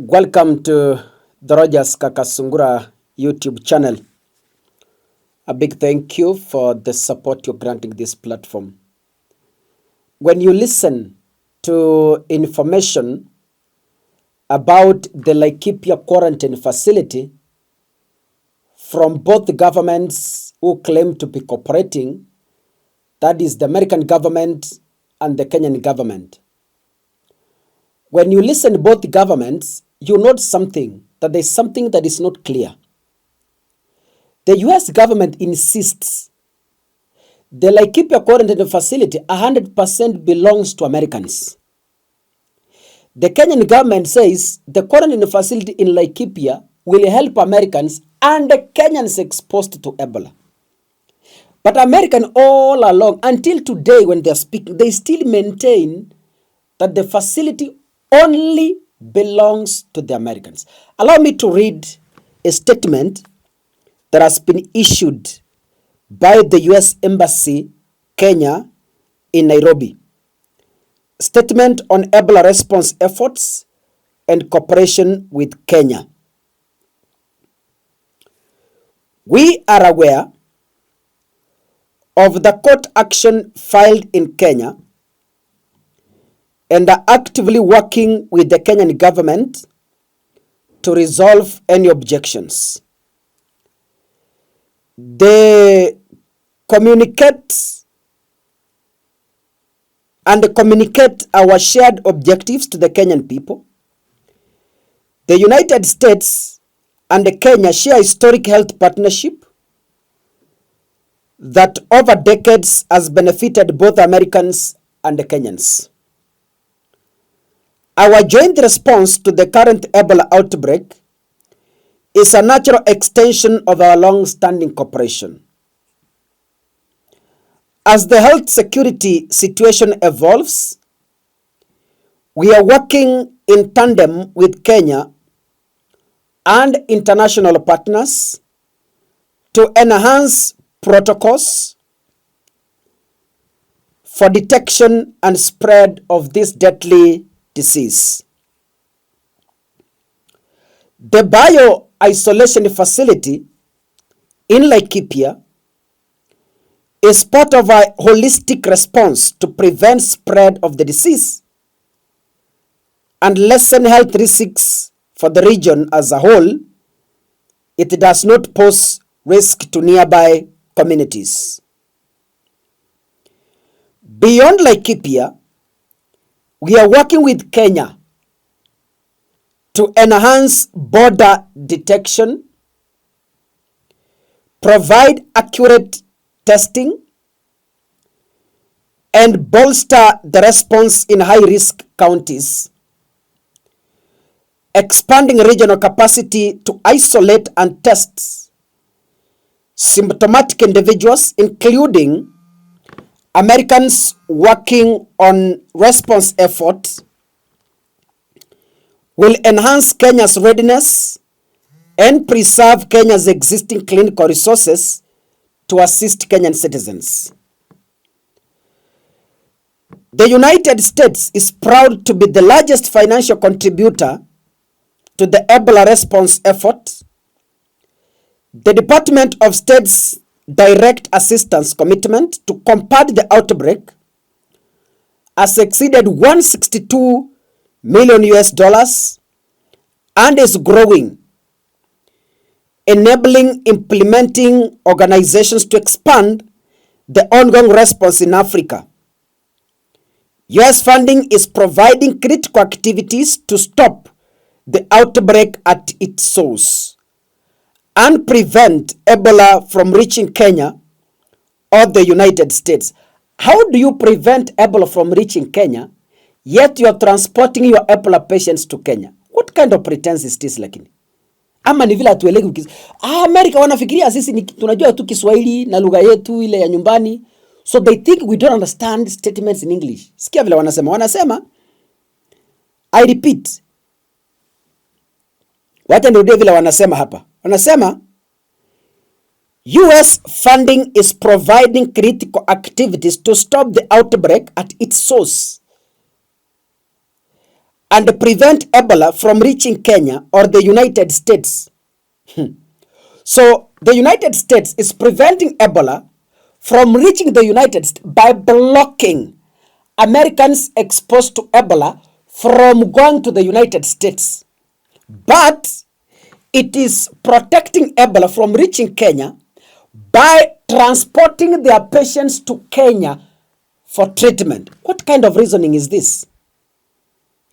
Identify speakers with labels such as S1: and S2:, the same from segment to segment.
S1: Welcome to the Rogers Kakasungura YouTube channel. A big thank you for the support you're granting this platform. When you listen to information about the Laikipia quarantine facility from both the governments who claim to be cooperating, that is the American government and the Kenyan government. When you listen to both governments, you note something, that there's something that is not clear. The US government insists the Laikipia quarantine facility 100% belongs to Americans. The Kenyan government says the quarantine facility in Laikipia will help Americans and the Kenyans exposed to Ebola. But Americans all along, until today when they're speaking, they still maintain that the facility only belongs to the Americans. Allow me to read a statement that has been issued by the US Embassy, Kenya, in Nairobi. Statement on Ebola response efforts and cooperation with Kenya. We are aware of the court action filed in Kenya and are actively working with the Kenyan government to resolve any objections. They communicate our shared objectives to the Kenyan people. The United States and Kenya share historic health partnership that over decades has benefited both Americans and the Kenyans. Our joint response to the current Ebola outbreak is a natural extension of our long-standing cooperation. As the health security situation evolves, we are working in tandem with Kenya and international partners to enhance protocols for detection and spread of this deadly disease. The bio-isolation facility in Laikipia is part of a holistic response to prevent spread of the disease and lessen health risks for the region as a whole. It does not pose risk to nearby communities. Beyond Laikipia, we are working with Kenya to enhance border detection, provide accurate testing, and bolster the response in high-risk counties, expanding regional capacity to isolate and test symptomatic individuals, including Americans working on response efforts, will enhance Kenya's readiness and preserve Kenya's existing clinical resources to assist Kenyan citizens. The United States is proud to be the largest financial contributor to the Ebola response effort. The Department of State's direct assistance commitment to combat the outbreak has exceeded $162 million and is growing, enabling implementing organizations to expand the ongoing response in Africa. US funding is providing critical activities to stop the outbreak at its source and prevent Ebola from reaching Kenya or the United States. How do you prevent Ebola from reaching Kenya, yet you are transporting your Ebola patients to Kenya? What kind of pretense is this lakini? Ama ni vile atuelegi Amerika wanafikiria sisi tunajua tu Kiswahili na lugha yetu ile ya nyumbani. So they think we don't understand statements in English. Sikia vile wanasema. I repeat. Wacha nirudie vile wanasema hapa. Wanasema US funding is providing critical activities to stop the outbreak at its source and prevent Ebola from reaching Kenya or the United States. So the United States is preventing Ebola from reaching the United States by blocking Americans exposed to Ebola from going to the United States. But it is protecting Ebola from reaching Kenya by transporting their patients to Kenya for treatment. What kind of reasoning is this?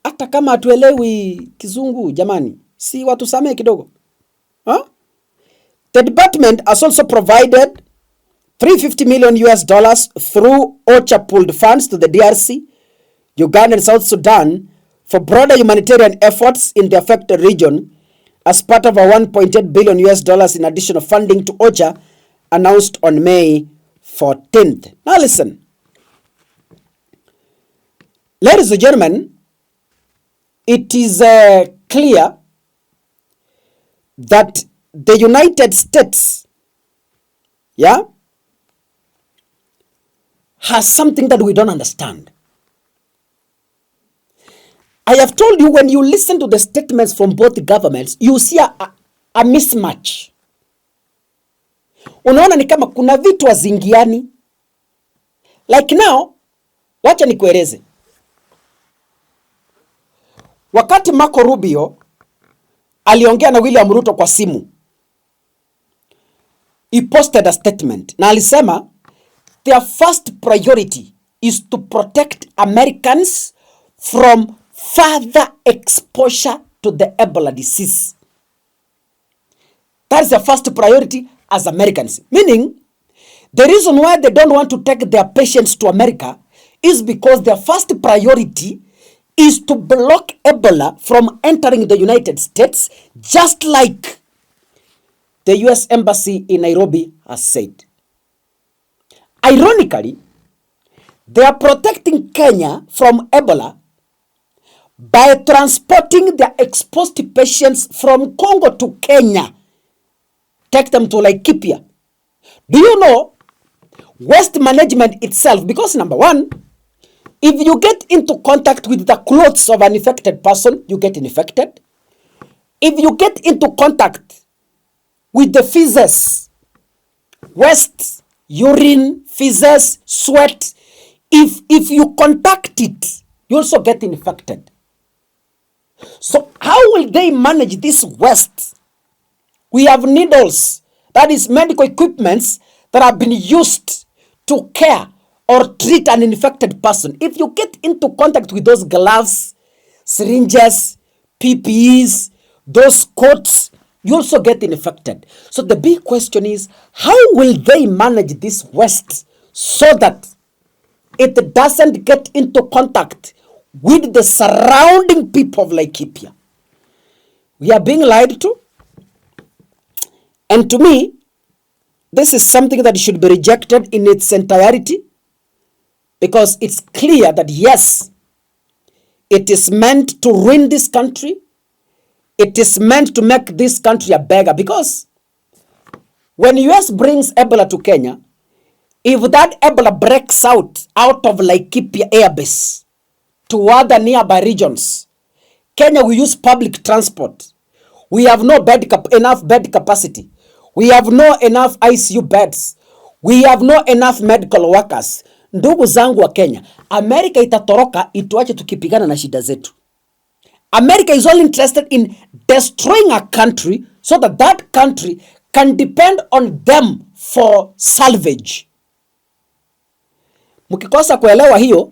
S1: Hata kama hatuelewi kizungu jamani, si watusamee kidogo. Huh? The department has also provided $350 million through OCHA pooled funds to the DRC, Uganda and South Sudan for broader humanitarian efforts in the affected region as part of a $1.8 billion in additional funding to OCHA announced on May 14th. Now listen. Ladies and gentlemen, it is clear that the United States, has something that we don't understand. I have told you, when you listen to the statements from both governments, you see a mismatch. Unaona ni kama kuna vitu hazingiani. Like now, wacha nikueleze. Wakati Marco Rubio aliongea na William Ruto kwa simu, he posted a statement na alisema their first priority is to protect Americans from further exposure to the Ebola disease. That is the first priority as Americans. Meaning, the reason why they don't want to take their patients to America is because their first priority is to block Ebola from entering the United States, just like the US Embassy in Nairobi has said. Ironically, they are protecting Kenya from Ebola by transporting their exposed patients from Congo to Kenya, take them to Laikipia. Do you know waste management itself? Because number one, if you get into contact with the clothes of an infected person, you get infected. If you get into contact with the feces, waste, urine, feces, sweat, if you contact it, you also get infected. So how will they manage this waste? We have needles, that is medical equipments that have been used to care or treat an infected person. If you get into contact with those gloves, syringes, PPEs, those coats, you also get infected. So the big question is, how will they manage this waste so that it doesn't get into contact with the surrounding people of Laikipia? We are being lied to. And to me, this is something that should be rejected in its entirety, because it's clear that yes, it is meant to ruin this country. It is meant to make this country a beggar, because when US brings Ebola to Kenya, if that Ebola breaks out of Laikipia airbase to other nearby regions, Kenya will use public transport. We have no enough bed capacity. We have no enough ICU beds. We have no enough medical workers. Ndugu zangu wa Kenya, America itatoroka ituache tukipigana na shida zetu. America is only interested in destroying a country so that that country can depend on them for salvage. Mkikosa kuelewa hiyo,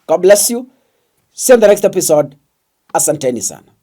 S1: God bless you. See you in the next episode. Asanteni sana.